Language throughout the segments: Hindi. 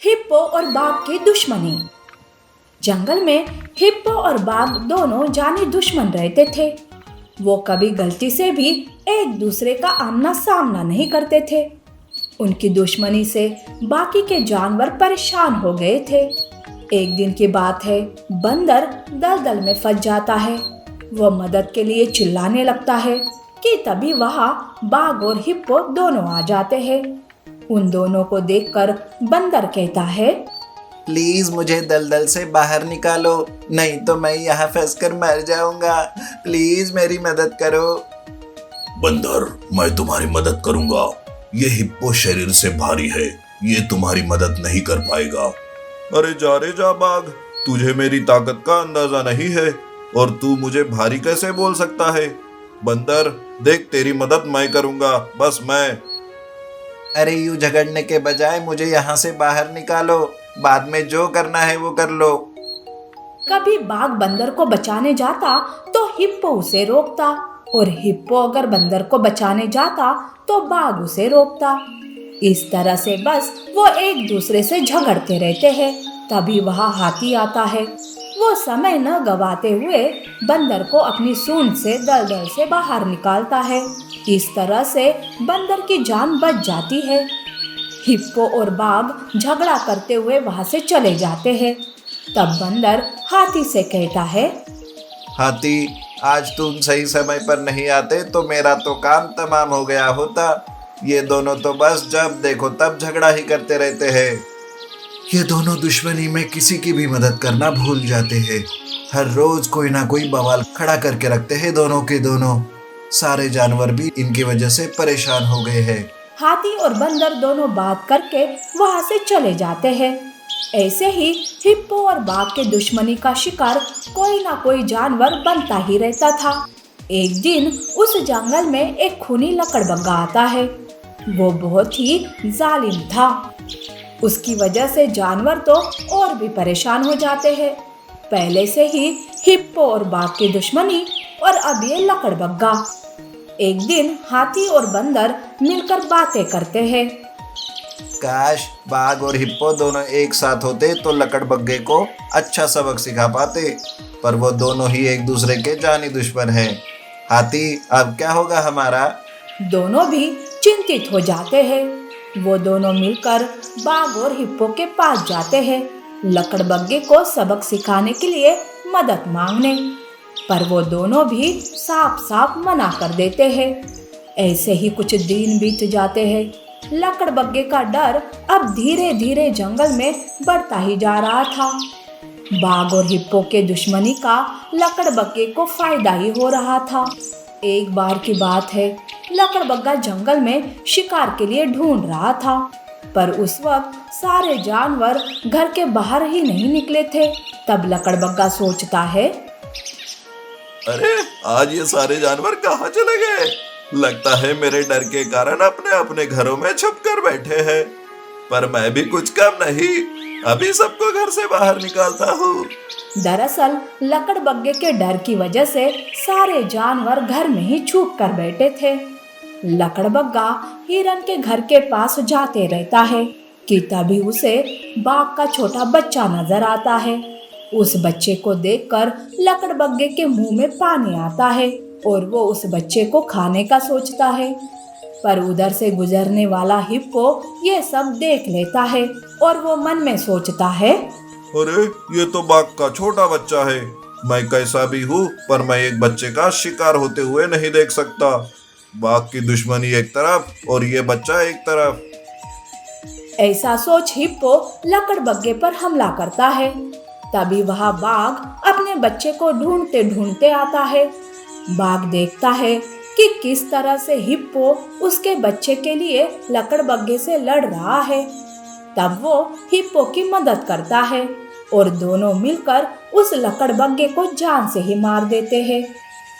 हिप्पो और बाघ की दुश्मनी। जंगल में हिप्पो और बाघ दोनों जानी दुश्मन रहते थे। वो कभी गलती से भी एक दूसरे का आमना सामना नहीं करते थे। उनकी दुश्मनी से बाकी के जानवर परेशान हो गए थे। एक दिन की बात है, बंदर दलदल में फंस जाता है। वो मदद के लिए चिल्लाने लगता है कि तभी वहां बाघ और हिप्पो दोनों आ जाते हैं। उन दोनों को देखकर बंदर कहता है, प्लीज मुझे दलदल से बाहर निकालो, नहीं तो मैं यहाँ फंसकर मर जाऊंगा। प्लीज मेरी मदद करो। बंदर, मैं तुम्हारी मदद करूंगा। ये हिप्पो शरीर से भारी है, ये तुम्हारी मदद नहीं कर पाएगा। अरे जा रे जा बाघ, तुझे मेरी ताकत का अंदाजा नहीं है और तू मुझे भारी कैसे बोल सकता है। बंदर देख, तेरी मदद मैं करूंगा, बस मैं। अरे यूं झगड़ने के बजाय मुझे यहाँ से बाहर निकालो, बाद में जो करना है वो कर लो। कभी बाघ बंदर को बचाने जाता तो हिप्पो उसे रोकता, और हिप्पो अगर बंदर को बचाने जाता तो बाघ उसे रोकता। इस तरह से बस वो एक दूसरे से झगड़ते रहते हैं। तभी वहां हाथी आता है। वो समय न गवाते हुए बंदर को अपनी सूंड से दलदल से बाहर निकालता है। इस तरह से बंदर की जान बच जाती है। हिप्पो और बाघ झगड़ा करते हुए वहां से चले जाते हैं। तब बंदर हाथी से कहता है, हाथी, आज तुम सही समय पर नहीं आते तो मेरा तो काम तमाम हो गया होता। ये दोनों तो बस जब देखो तब झगड़ा ही करते रहते हैं। ये दोनों दुश्मनी में किसी की भी मदद करना भूल जाते हैं। हर रोज कोई ना कोई बवाल खड़ा करके रखते हैं दोनों के दोनों। सारे जानवर भी इनकी वजह से परेशान हो गए हैं। हाथी और बंदर दोनों बात करके वहां से चले जाते हैं। ऐसे ही हिप्पो और बाघ के दुश्मनी का शिकार कोई ना कोई जानवर बनता ही रहता था। एक दिन उस जंगल में एक खूनी लकड़बग्गा आता है। वो बहुत ही जालिम था। उसकी वजह से जानवर तो और भी परेशान हो जाते हैं। पहले से ही हिप्पो और बाघ की दुश्मनी, और अब ये लकड़बग्गा। एक दिन हाथी और बंदर मिलकर बातें करते हैं। काश बाघ और हिप्पो दोनों एक साथ होते तो लकड़बग्गे को अच्छा सबक सिखा पाते, पर वो दोनों ही एक दूसरे के जानी दुश्मन हैं। हाथी, अब क्या होगा हमारा? दोनों भी चिंतित हो जाते हैं। वो दोनों मिलकर बाघ और हिप्पो के पास जाते हैं, लकड़बग्गे को सबक सिखाने के लिए मदद मांगने। पर वो दोनों भी साफ साफ मना कर देते हैं। ऐसे ही कुछ दिन बीत जाते हैं। लकड़बग्गे का डर अब धीरे धीरे जंगल में बढ़ता ही जा रहा था। बाघ और हिप्पो के दुश्मनी का लकड़बग्गे को फायदा ही हो रहा था। एक बार की बात है, लकड़बग्गा जंगल में शिकार के लिए ढूंढ रहा था, पर उस वक्त सारे जानवर घर के बाहर ही नहीं निकले थे। तब लकड़बग्गा सोचता है, अरे आज ये सारे जानवर कहाँ चले गए? लगता है मेरे डर के कारण अपने अपने घरों में छुप कर बैठे हैं। पर मैं भी कुछ कम नहीं, अभी सबको घर से बाहर निकालता हूँ। दरअसल लकड़बग्गे के डर की वजह से सारे जानवर घर में ही छुप कर बैठे थे। लकड़बग्गा हिरन के घर के पास जाते रहता है कि तभी उसे बाघ का छोटा बच्चा नजर आता है। उस बच्चे को देखकर लकड़बग्गे के मुंह में पानी आता है और वो उस बच्चे को खाने का सोचता है। पर उधर से गुजरने वाला हिप्पो ये सब देख लेता है और वो मन में सोचता है, अरे ये तो बाघ का छोटा बच्चा है। मैं कैसा भी हूँ, पर मैं एक बच्चे का शिकार होते हुए नहीं देख सकता। बाघ की दुश्मनी एक तरफ और ये बच्चा एक तरफ। ऐसा सोच हिप्पो लकड़बग्गे पर हमला करता है। तभी वह बाघ अपने बच्चे को ढूंढते ढूंढते आता है। बाघ देखता है कि किस तरह से हिप्पो उसके बच्चे के लिए लकड़बग्गे से लड़ रहा है। तब वो हिप्पो की मदद करता है और दोनों मिलकर उस लकड़बग्गे को जान से ही मार देते हैं।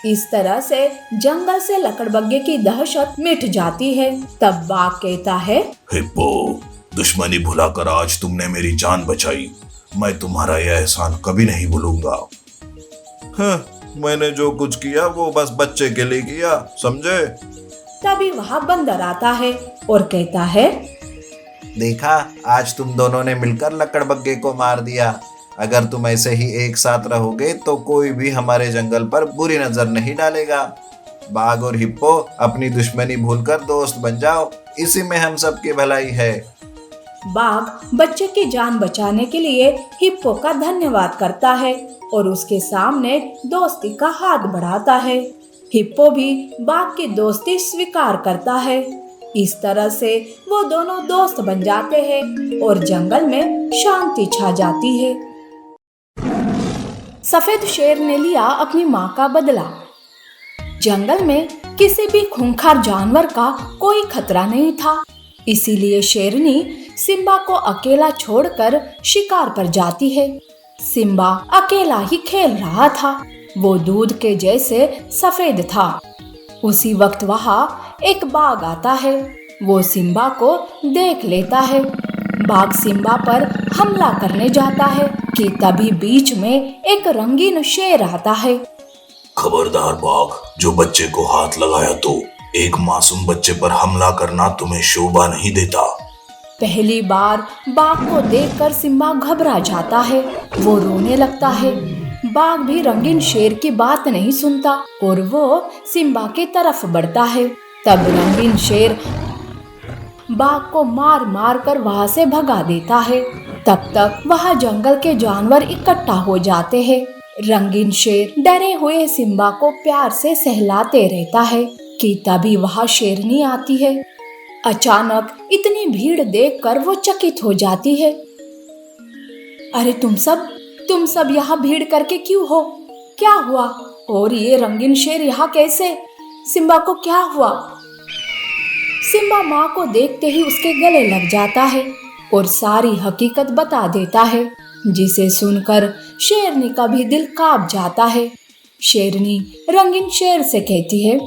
इस तरह से जंगल से लकड़बग्गे की दहशत मिट जाती है। तब बाघ कहता है, हिप्पो, दुश्मनी भुलाकर आज तुमने मेरी जान बचाई। मैं तुम्हारा यह एहसान कभी नहीं भूलूंगा। हाँ, मैंने जो कुछ किया वो बस बच्चे के लिए किया, समझे? तभी वहाँ बंदर आता है और कहता है, देखा, आज तुम दोनों ने मिलकर लकड़बग्गे को मार दिया। अगर तुम ऐसे ही एक साथ रहोगे तो कोई भी हमारे जंगल पर बुरी नजर नहीं डालेगा। बाघ और हिप्पो अपनी दुश्मनी भूलकर दोस्त बन जाओ, इसी में हम सबकी भलाई है। बाघ बच्चे की जान बचाने के लिए हिप्पो का धन्यवाद करता है और उसके सामने दोस्ती का हाथ बढ़ाता है। हिप्पो भी बाघ की दोस्ती स्वीकार करता है। इस तरह से वो दोनों दोस्त बन जाते हैं और जंगल में शांति छा जाती है। सफेद शेर ने लिया अपनी माँ का बदला। जंगल में किसी भी खूंखार जानवर का कोई खतरा नहीं था, इसीलिए शेरनी सिम्बा को अकेला छोड़कर शिकार पर जाती है। सिम्बा अकेला ही खेल रहा था, वो दूध के जैसे सफेद था। उसी वक्त वहाँ एक बाघ आता है। वो सिम्बा को देख लेता है। बाघ सिम्बा पर हमला करने जाता है कि तभी बीच में एक रंगीन शेर आता है। खबरदार बाघ, जो बच्चे को हाथ लगाया तो एक मासूम बच्चे पर हमला करना तुम्हें शोभा नहीं देता। पहली बार बाघ को देखकर सिम्बा घबरा जाता है, वो रोने लगता है। बाघ भी रंगीन शेर की बात नहीं सुनता और वो सिम्बा की तरफ बढ़ता है। तब रंगीन शेर बाघ को मार मार कर वहां से भगा देता है। तब तक वहां जंगल के जानवर इकट्ठा हो जाते हैं। रंगीन शेर डरे हुए सिम्बा को प्यार से सहलाते रहता है कि तभी वहां शेरनी आती है। अचानक इतनी भीड़ देखकर वो चकित हो जाती है। अरे तुम सब यहाँ भीड़ करके क्यों हो? क्या हुआ? और ये रंगीन शेर यहाँ कैसे? सिम्बा को क्या हुआ? सिम्बा माँ को देखते ही उसके गले लग जाता है और सारी हकीकत बता देता है, जिसे सुनकर शेरनी का भी दिल कांप जाता है। शेरनी रंगीन शेर से कहती है,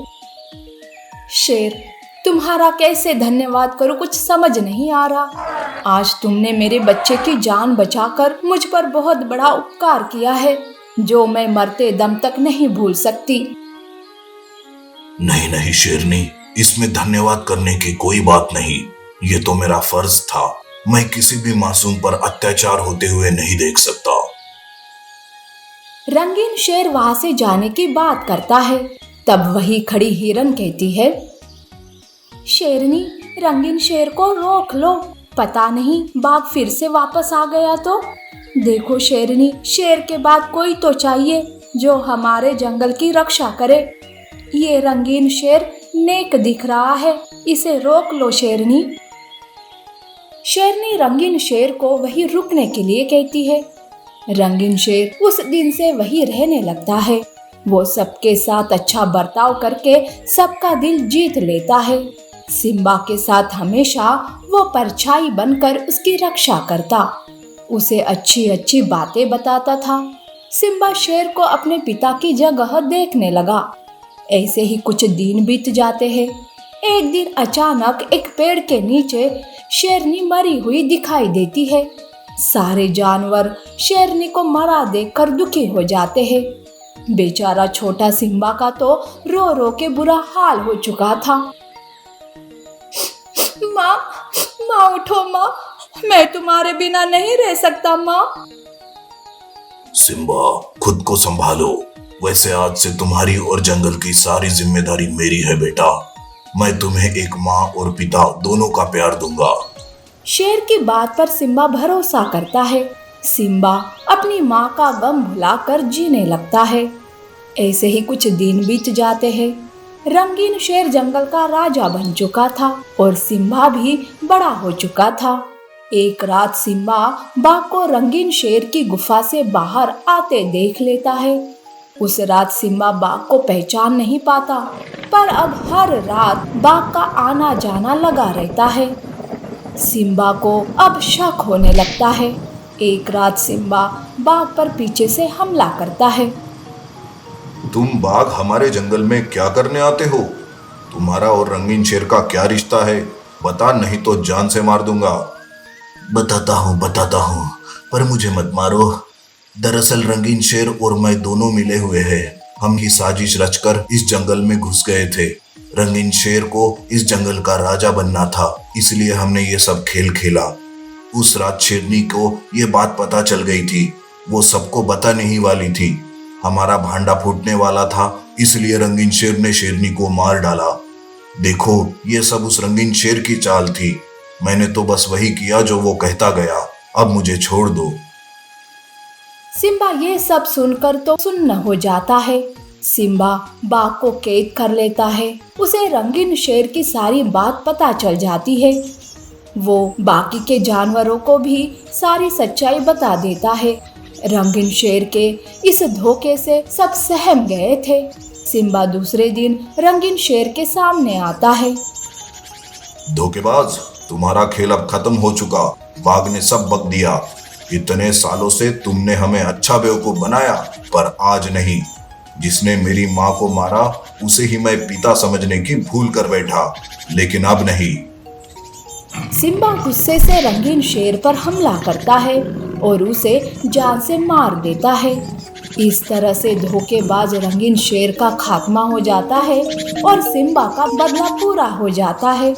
शेर, तुम्हारा कैसे धन्यवाद करूं कुछ समझ नहीं आ रहा। आज तुमने मेरे बच्चे की जान बचाकर मुझ पर बहुत बड़ा उपकार किया है, जो मैं मरते दम तक नहीं भूल सकती। नहीं नहीं शेरनी, इसमें धन्यवाद करने की कोई बात नहीं। ये तो मेरा फर्ज था। मैं किसी भी मासूम पर अत्याचार होते हुए नहीं देख सकता। रंगीन शेर वहां से जाने की बात करता है। तब वही खड़ी हिरन कहती है, शेरनी, रंगीन शेर को रोक लो, पता नहीं बाघ फिर से वापस आ गया तो। देखो शेरनी, शेर के बाद कोई तो चाहिए जो हमारे जंगल की रक्षा करे। ये रंगीन शेर नेक दिख रहा है, इसे रोक लो शेरनी। शेरनी रंगीन शेर को वही रुकने के लिए कहती है। रंगीन शेर उस दिन से वही रहने लगता है। वो सबके साथ अच्छा बर्ताव करके सबका दिल जीत लेता है। सिम्बा के साथ हमेशा वो परछाई बनकर उसकी रक्षा करता, उसे अच्छी अच्छी बातें बताता था। सिम्बा शेर को अपने पिता की जगह देखने लगा। ऐसे ही कुछ दिन बीत जाते हैं। एक दिन अचानक एक पेड़ के नीचे शेरनी मरी हुई दिखाई देती है। सारे जानवर शेरनी को मरा देखकर दुखी हो जाते हैं। बेचारा छोटा सिम्बा का तो रो रो के बुरा हाल हो चुका था। माँ उठो माँ, मैं तुम्हारे बिना नहीं रह सकता माँ। सिम्बा, खुद को संभालो। वैसे आज से तुम्हारी और जंगल की सारी जिम्मेदारी मेरी है बेटा। मैं तुम्हें एक माँ और पिता दोनों का प्यार दूंगा। शेर की बात पर सिम्बा भरोसा करता है। सिम्बा अपनी माँ का गम भुलाकर जीने लगता है। ऐसे ही कुछ दिन बीत जाते हैं। रंगीन शेर जंगल का राजा बन चुका था और सिम्बा भी बड़ा हो चुका था। एक रात सिम्बा बाघ को रंगीन शेर की गुफा से बाहर आते देख लेता है। उस रात सिम्बा बाघ को पहचान नहीं पाता, पर अब हर रात बाघ का आना जाना लगा रहता है। सिम्बा को अब शक होने लगता है। एक रात सिम्बा बाघ पर पीछे से हमला करता है। तुम बाघ हमारे जंगल में क्या करने आते हो? तुम्हारा और रंगीन शेर का क्या रिश्ता है? बता, नहीं तो जान से मार दूंगा। बताता हूँ, पर मुझे मत मारो। दरअसल रंगीन शेर और मैं दोनों मिले हुए हैं। हम ही साजिश रचकर इस जंगल में घुस गए थे। रंगीन शेर को इस जंगल का राजा बनना था, इसलिए हमने ये सब खेल खेला। उस रात शेरनी को ये बात पता चल गई थी, वो सबको बताने ही वाली थी। हमारा भांडा फूटने वाला था, इसलिए रंगीन शेर ने शेरनी को मार डाला। देखो, ये सब उस रंगीन शेर की चाल थी। मैंने तो बस वही किया जो वो कहता गया। अब मुझे छोड़ दो। सिम्बा ये सब सुनकर तो सुन्न हो जाता है। सिम्बा बाघ को कैद कर लेता है। उसे रंगीन शेर की सारी बात पता चल जाती है। वो बाकी के जानवरों को भी सारी सच्चाई बता देता है। रंगीन शेर के इस धोखे से सब सहम गए थे। सिम्बा दूसरे दिन रंगीन शेर के सामने आता है। धोखेबाज, तुम्हारा खेल अब खत्म हो चुका। बाघ ने सब बक दिया। इतने सालों से तुमने हमें अच्छा बेवकूफ बनाया, पर आज नहीं। जिसने मेरी माँ को मारा उसे ही मैं पिता समझने की भूल कर बैठा, लेकिन अब नहीं। सिम्बा गुस्से से रंगीन शेर पर हमला करता है और उसे जान से मार देता है। इस तरह से धोखेबाज रंगीन शेर का खात्मा हो जाता है और सिम्बा का बदला पूरा हो जाता है।